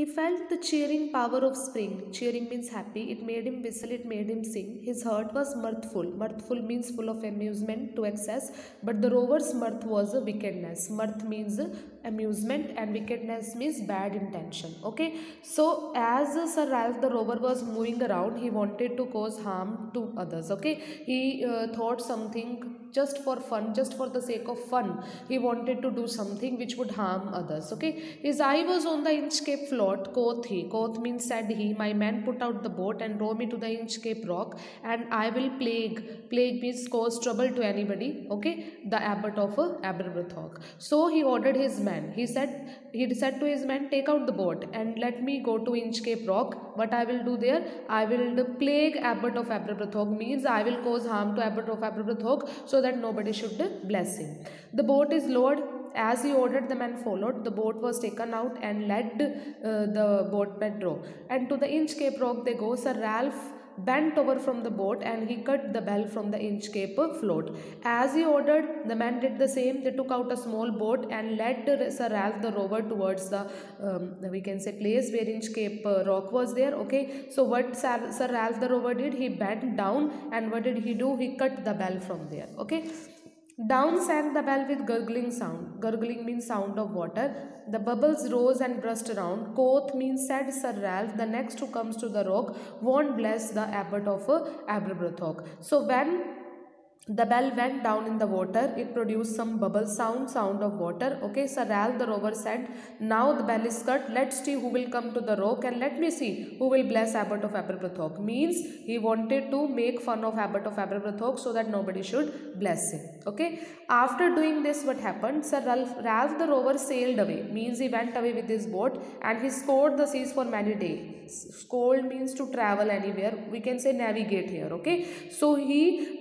He felt the cheering power of spring. Cheering means happy. It made him whistle, it made him sing. His heart was mirthful. Mirthful means full of amusement to excess. But the rover's mirth was a wickedness. Mirth means amusement and wickedness means bad intention. Okay. So as Sir Ralph the rover was moving around, he wanted to cause harm to others. Okay. He thought something just for fun, just for the sake of fun. He wanted to do something which would harm others. Okay. His eye was on the Inchcape float. Quoth he. Quoth means said he, my man put out the boat and row me to the Inchcape rock, and I will plague. Plague means cause trouble to anybody. Okay. The abbot of Aberbrothock. So he ordered his men. He said to his men, take out the boat and let me go to Inchcape rock. What I will do there? I will plague abbot of Aberbrothock, means I will cause harm to abbot of Aberbrothock so that nobody should bless him. The boat is lowered. As he ordered, the men followed. The boat was taken out and led the boatman row. And to the Inchcape rock they go. Sir Ralph bent over from the boat and he cut the bell from the Inchcape float. As he ordered, the men did the same. They took out a small boat and led Sir Ralph the rover towards the we can say place where Inchcape rock was there. Okay, so what Sir Ralph the rover did, he bent down, and what did he do? He cut the bell from there. Okay. Down sank the bell with gurgling sound. Gurgling means sound of water. The bubbles rose and burst around. Quoth means said Sir Ralph, the next who comes to the rock won't bless the abbot of Aberbrothock. So when the bell went down in the water, it produced some bubble sound of water. Okay, Sir Ralph the rover said, now the bell is cut, let's see who will come to the rock and let me see who will bless abbot of Aberbrothock. Means he wanted to make fun of abbot of Aberbrothock so that nobody should bless him. Okay, after doing this, what happened? Sir Ralph the rover sailed away, means he went away with his boat, and he scoured the seas for many days. Scold means to travel anywhere, we can say navigate here. Okay, so he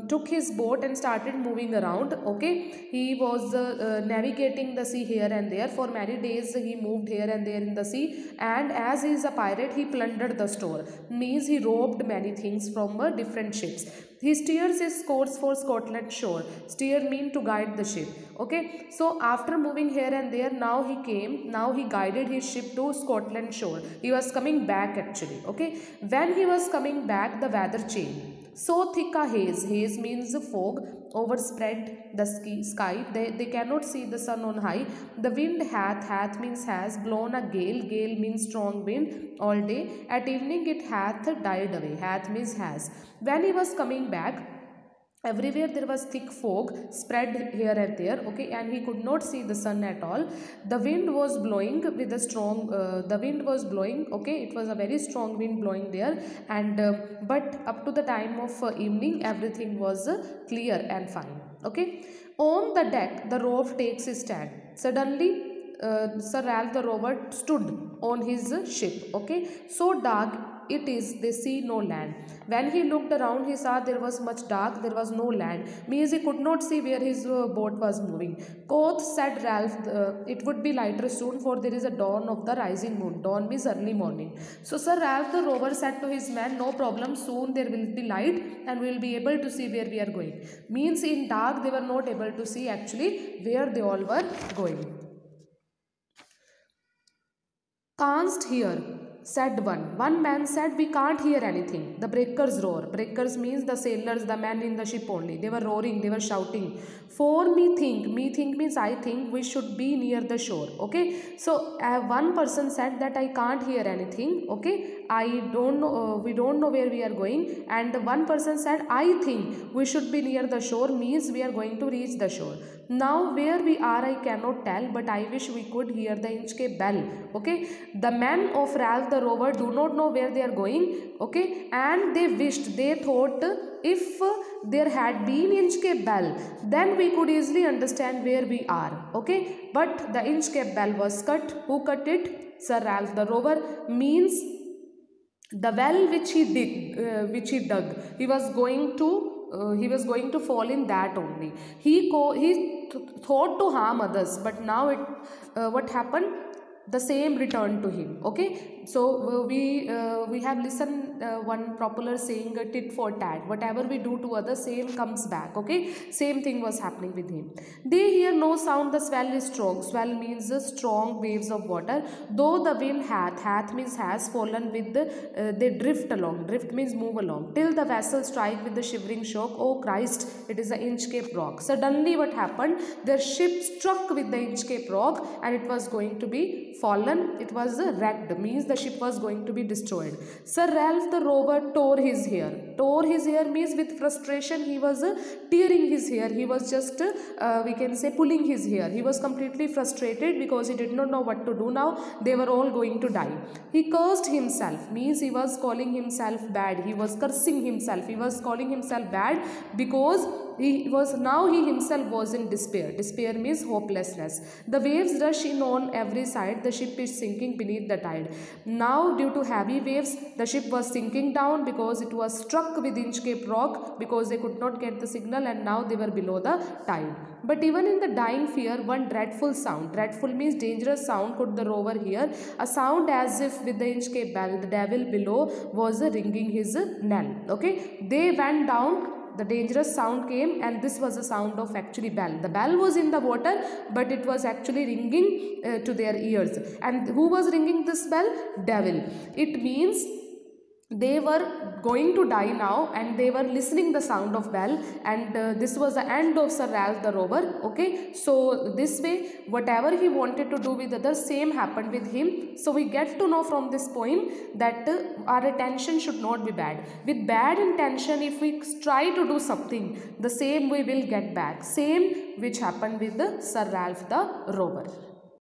took his boat and started moving around. Okay, he was navigating the sea here and there for many days. He moved here and there in the sea, and as he is a pirate, he plundered the store, means he robbed many things from different ships. He steers his course for Scotland shore. Steer mean to guide the ship. Okay, so after moving here and there, now he guided his ship to Scotland shore. He was coming back actually. Okay, when he was coming back, the weather changed. So thick a haze. Haze means fog overspread the sky. They cannot see the sun on high. The wind hath means has blown a gale. Gale means strong wind all day. At evening it hath died away. Hath means has. When he was coming back, everywhere there was thick fog spread here and there. Okay, and he could not see the sun at all. The wind was blowing with a strong the wind was blowing. Okay, it was a very strong wind blowing there, and but up to the time of evening, everything was clear and fine. Okay, on the deck the rove takes his stand. Suddenly Sir Ralph the rover stood on his ship. Okay, so dark it is, they see no land. When he looked around, he saw there was much dark, there was no land, means he could not see where his boat was moving. Quoth, said Ralph, it would be lighter soon, for there is a dawn of the rising moon. Dawn means early morning. So Sir Ralph the rover said to his man, no problem, soon there will be light and we will be able to see where we are going. Means in dark they were not able to see actually where they all were going. Canst hear, said one. One man said, we can't hear anything. The breakers roar. Breakers means the sailors, the men in the ship only. They were roaring, they were shouting. For me think means I think we should be near the shore. Okay, so one person said that I can't hear anything. Okay, I don't know, we don't know where we are going. And one person said, I think we should be near the shore, means we are going to reach the shore. Now where we are I cannot tell, but I wish we could hear the Inchcape bell. Okay, the men of Ralph the rover do not know where they are going. Okay, and they thought if there had been Inchcape bell, then we could easily understand where we are. Okay, but the Inchcape bell was cut. Who cut it? Sir Ralph the rover, means the well which he dug, he was going to fall in that only. He thought to harm others, but now what happened? the same returned to him. Okay, so we have listened one popular saying, tit for tat, whatever we do to others, same comes back. Okay, same thing was happening with him. They hear no sound, the swell is strong. Swell means the strong waves of water. Though the wind hath means has fallen with the they drift along. Drift means move along, till the vessel strike with the shivering shock. Oh Christ, it is the Inchcape Rock. Suddenly what happened, their ship struck with the Inchcape Rock and it was going to be fallen. It was wrecked, means the ship was going to be destroyed. Sir Ralph the rover tore his hair. Tore his hair means with frustration he was tearing his hair. He was just we can say pulling his hair. He was completely frustrated because he did not know what to do now. They were all going to die. He cursed himself, means he was calling himself bad. He was cursing himself. He was calling himself bad because he himself was in despair. Despair means hopelessness. The waves rush in on every side. The ship is sinking beneath the tide. Now due to heavy waves, the ship was sinking down because it was struck with Inchcape Rock, because they could not get the signal, and now they were below the tide. But even in the dying fear, one dreadful sound, dreadful means dangerous sound, could the rover hear. A sound as if with the Inchcape bell, the devil below was ringing his knell. Okay, they went down. The dangerous sound came, and this was a sound of actually bell. The bell was in the water, but it was actually ringing to their ears. And who was ringing this bell? Devil. It means they were going to die now, and they were listening the sound of bell, and this was the end of Sir Ralph the rover. Okay, so this way whatever he wanted to do with others, same happened with him. So we get to know from this poem that our attention should not be bad. With bad intention, if we try to do something, the same we will get back, same which happened with the Sir Ralph the rover.